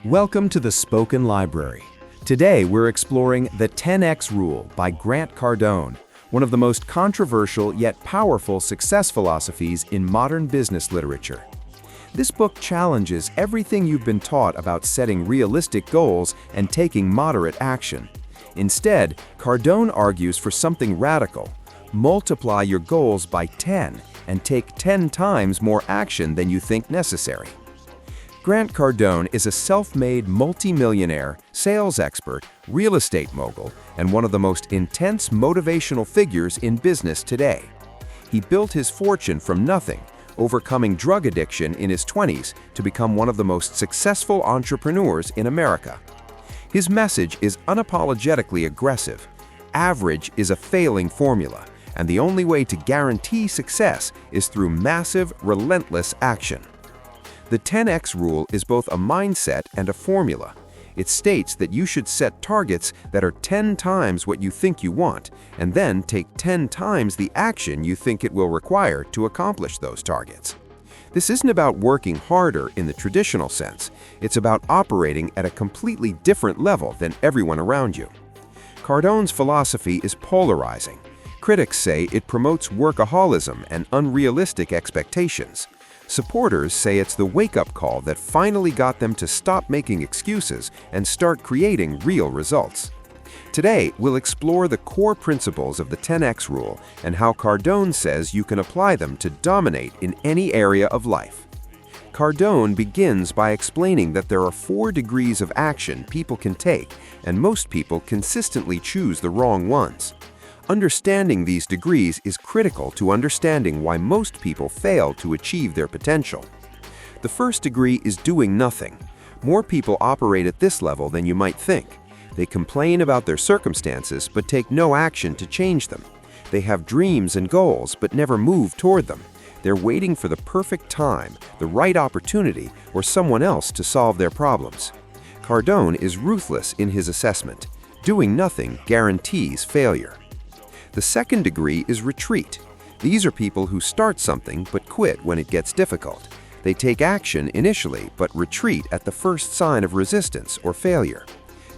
Welcome to the Spoken Library. Today we're exploring The 10X Rule by Grant Cardone, one of the most controversial yet powerful success philosophies in modern business literature. This book challenges everything you've been taught about setting realistic goals and taking moderate action. Instead, Cardone argues for something radical. Multiply your goals by 10 and take 10 times more action than you think necessary. Grant Cardone is a self-made multimillionaire, sales expert, real estate mogul, and one of the most intense motivational figures in business today. He built his fortune from nothing, overcoming drug addiction in his 20s to become one of the most successful entrepreneurs in America. His message is unapologetically aggressive. Average is a failing formula, and the only way to guarantee success is through massive, relentless action. The 10X rule is both a mindset and a formula. It states that you should set targets that are 10 times what you think you want, and then take 10 times the action you think it will require to accomplish those targets. This isn't about working harder in the traditional sense. It's about operating at a completely different level than everyone around you. Cardone's philosophy is polarizing. Critics say it promotes workaholism and unrealistic expectations. Supporters say it's the wake-up call that finally got them to stop making excuses and start creating real results. Today, we'll explore the core principles of the 10X rule and how Cardone says you can apply them to dominate in any area of life. Cardone begins by explaining that there are 4 degrees of action people can take, and most people consistently choose the wrong ones. Understanding these degrees is critical to understanding why most people fail to achieve their potential. The first degree is doing nothing. More people operate at this level than you might think. They complain about their circumstances but take no action to change them. They have dreams and goals but never move toward them. They're waiting for the perfect time, the right opportunity, or someone else to solve their problems. Cardone is ruthless in his assessment. Doing nothing guarantees failure. The second degree is retreat. These are people who start something but quit when it gets difficult. They take action initially but retreat at the first sign of resistance or failure.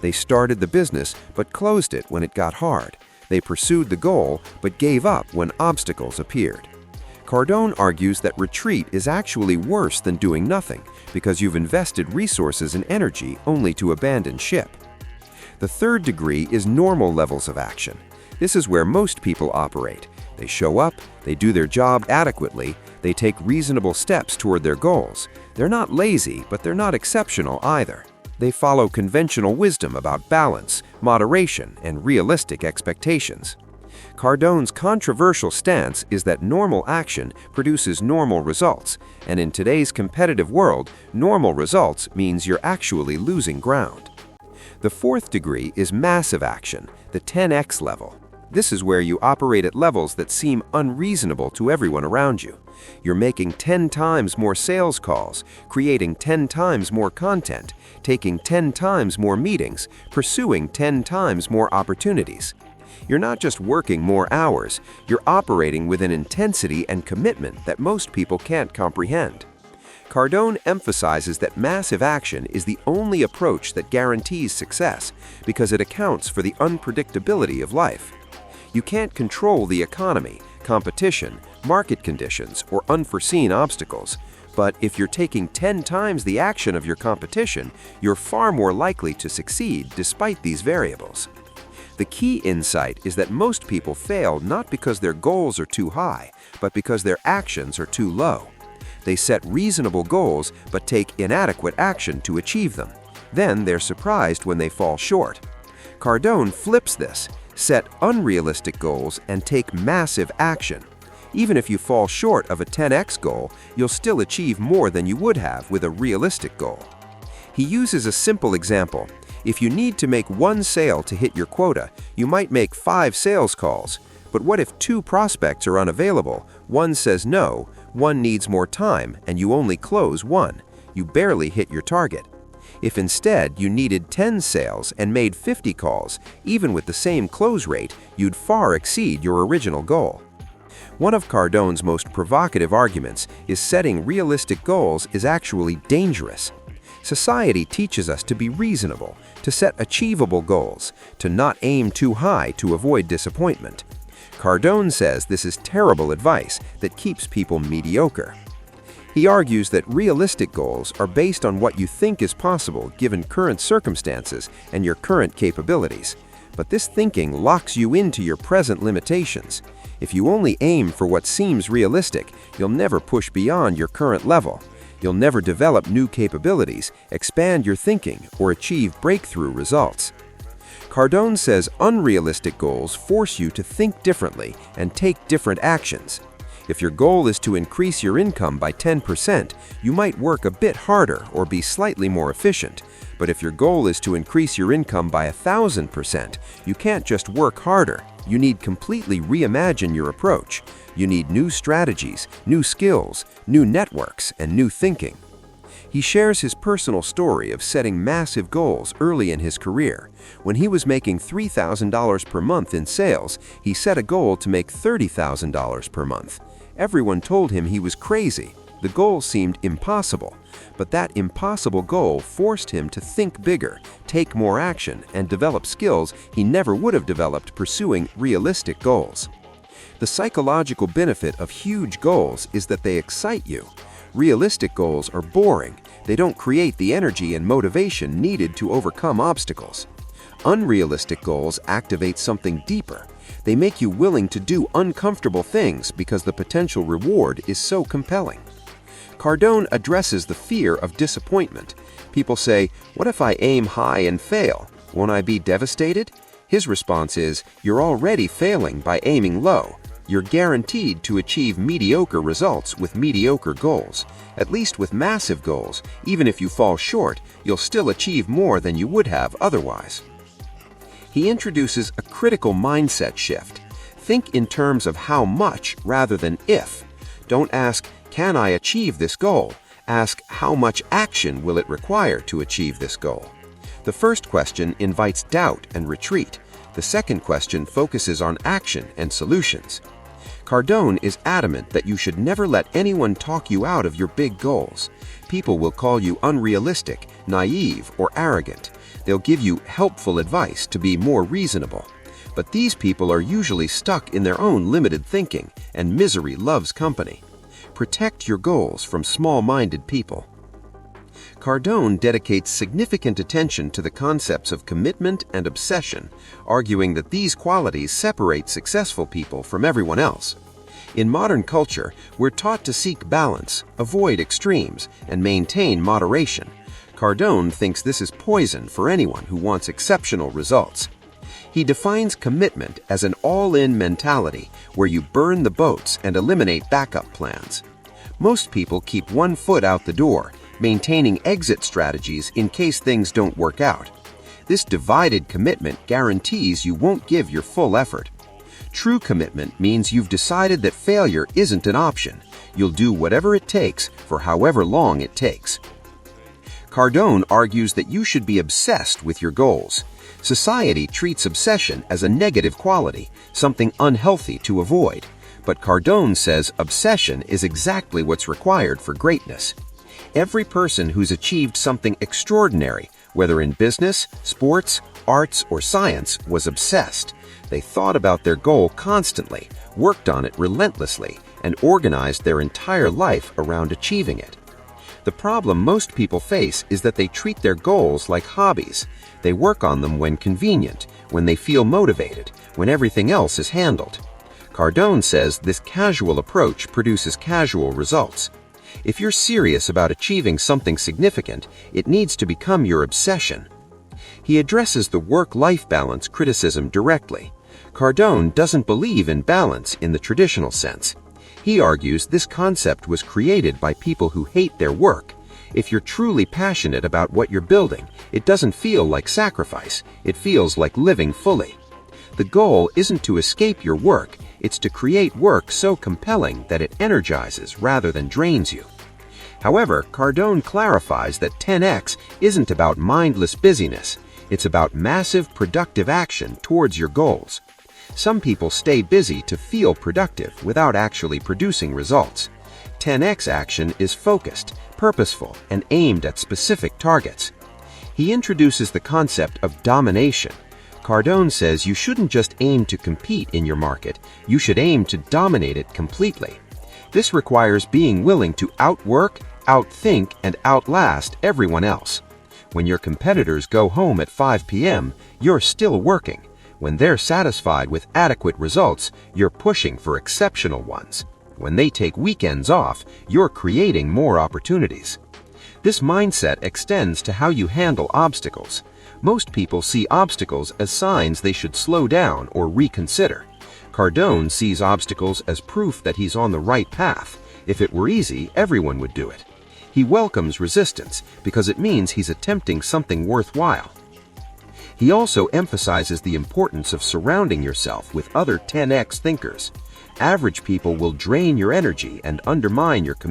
They started the business but closed it when it got hard. They pursued the goal but gave up when obstacles appeared. Cardone argues that retreat is actually worse than doing nothing because you've invested resources and energy only to abandon ship. The third degree is normal levels of action. This is where most people operate. They show up, they do their job adequately, they take reasonable steps toward their goals. They're not lazy, but they're not exceptional either. They follow conventional wisdom about balance, moderation, and realistic expectations. Cardone's controversial stance is that normal action produces normal results, and in today's competitive world, normal results means you're actually losing ground. The fourth degree is massive action, the 10X level. This is where you operate at levels that seem unreasonable to everyone around you. You're making 10 times more sales calls, creating 10 times more content, taking 10 times more meetings, pursuing 10 times more opportunities. You're not just working more hours, you're operating with an intensity and commitment that most people can't comprehend. Cardone emphasizes that massive action is the only approach that guarantees success because it accounts for the unpredictability of life. You can't control the economy, competition, market conditions, or unforeseen obstacles, but if you're taking 10 times the action of your competition, you're far more likely to succeed despite these variables. The key insight is that most people fail not because their goals are too high, but because their actions are too low. They set reasonable goals but take inadequate action to achieve them. Then they're surprised when they fall short. Cardone flips this. Set unrealistic goals and take massive action. Even if you fall short of a 10X goal, you'll still achieve more than you would have with a realistic goal. He uses a simple example. If you need to make 1 sale to hit your quota, you might make 5 sales calls. But what if 2 prospects are unavailable, 1 says no, 1 needs more time, and you only close 1? You barely hit your target. If instead you needed 10 sales and made 50 calls, even with the same close rate, you'd far exceed your original goal. One of Cardone's most provocative arguments is setting realistic goals is actually dangerous. Society teaches us to be reasonable, to set achievable goals, to not aim too high to avoid disappointment. Cardone says this is terrible advice that keeps people mediocre. He argues that realistic goals are based on what you think is possible given current circumstances and your current capabilities. But this thinking locks you into your present limitations. If you only aim for what seems realistic, you'll never push beyond your current level. You'll never develop new capabilities, expand your thinking, or achieve breakthrough results. Cardone says unrealistic goals force you to think differently and take different actions. If your goal is to increase your income by 10%, you might work a bit harder or be slightly more efficient. But if your goal is to increase your income by 1,000%, you can't just work harder. You need completely reimagine your approach. You need new strategies, new skills, new networks, and new thinking. He shares his personal story of setting massive goals early in his career. When he was making $3,000 per month in sales, he set a goal to make $30,000 per month. Everyone told him he was crazy. The goal seemed impossible. But that impossible goal forced him to think bigger, take more action, and develop skills he never would have developed pursuing realistic goals. The psychological benefit of huge goals is that they excite you. Realistic goals are boring. They don't create the energy and motivation needed to overcome obstacles. Unrealistic goals activate something deeper. They make you willing to do uncomfortable things because the potential reward is so compelling. Cardone addresses the fear of disappointment. People say, "What if I aim high and fail? Won't I be devastated?" His response is, "You're already failing by aiming low. You're guaranteed to achieve mediocre results with mediocre goals. At least with massive goals, even if you fall short, you'll still achieve more than you would have otherwise." He introduces a critical mindset shift. Think in terms of how much rather than if. Don't ask, "Can I achieve this goal?" Ask, "How much action will it require to achieve this goal?" The first question invites doubt and retreat. The second question focuses on action and solutions. Cardone is adamant that you should never let anyone talk you out of your big goals. People will call you unrealistic, naive, or arrogant. They'll give you helpful advice to be more reasonable. But these people are usually stuck in their own limited thinking, and misery loves company. Protect your goals from small-minded people. Cardone dedicates significant attention to the concepts of commitment and obsession, arguing that these qualities separate successful people from everyone else. In modern culture, we're taught to seek balance, avoid extremes, and maintain moderation. Cardone thinks this is poison for anyone who wants exceptional results. He defines commitment as an all-in mentality where you burn the boats and eliminate backup plans. Most people keep one foot out the door, maintaining exit strategies in case things don't work out. This divided commitment guarantees you won't give your full effort. True commitment means you've decided that failure isn't an option. You'll do whatever it takes for however long it takes. Cardone argues that you should be obsessed with your goals. Society treats obsession as a negative quality, something unhealthy to avoid. But Cardone says obsession is exactly what's required for greatness. Every person who's achieved something extraordinary, whether in business, sports, arts, or science, was obsessed. They thought about their goal constantly, worked on it relentlessly, and organized their entire life around achieving it. The problem most people face is that they treat their goals like hobbies. They work on them when convenient, when they feel motivated, when everything else is handled. Cardone says this casual approach produces casual results. If you're serious about achieving something significant, it needs to become your obsession. He addresses the work-life balance criticism directly. Cardone doesn't believe in balance in the traditional sense. He argues this concept was created by people who hate their work. If you're truly passionate about what you're building, it doesn't feel like sacrifice. It feels like living fully. The goal isn't to escape your work, it's to create work so compelling that it energizes rather than drains you. However, Cardone clarifies that 10x isn't about mindless busyness. It's about massive productive action towards your goals. Some people stay busy to feel productive without actually producing results. 10x action is focused, purposeful, and aimed at specific targets. He introduces the concept of domination. Cardone says you shouldn't just aim to compete in your market, you should aim to dominate it completely. This requires being willing to outwork, outthink, and outlast everyone else. When your competitors go home at 5 p.m., you're still working. When they're satisfied with adequate results, you're pushing for exceptional ones. When they take weekends off, you're creating more opportunities. This mindset extends to how you handle obstacles. Most people see obstacles as signs they should slow down or reconsider. Cardone sees obstacles as proof that he's on the right path. If it were easy, everyone would do it. He welcomes resistance because it means he's attempting something worthwhile. He also emphasizes the importance of surrounding yourself with other 10x thinkers. Average people will drain your energy and undermine your commitment.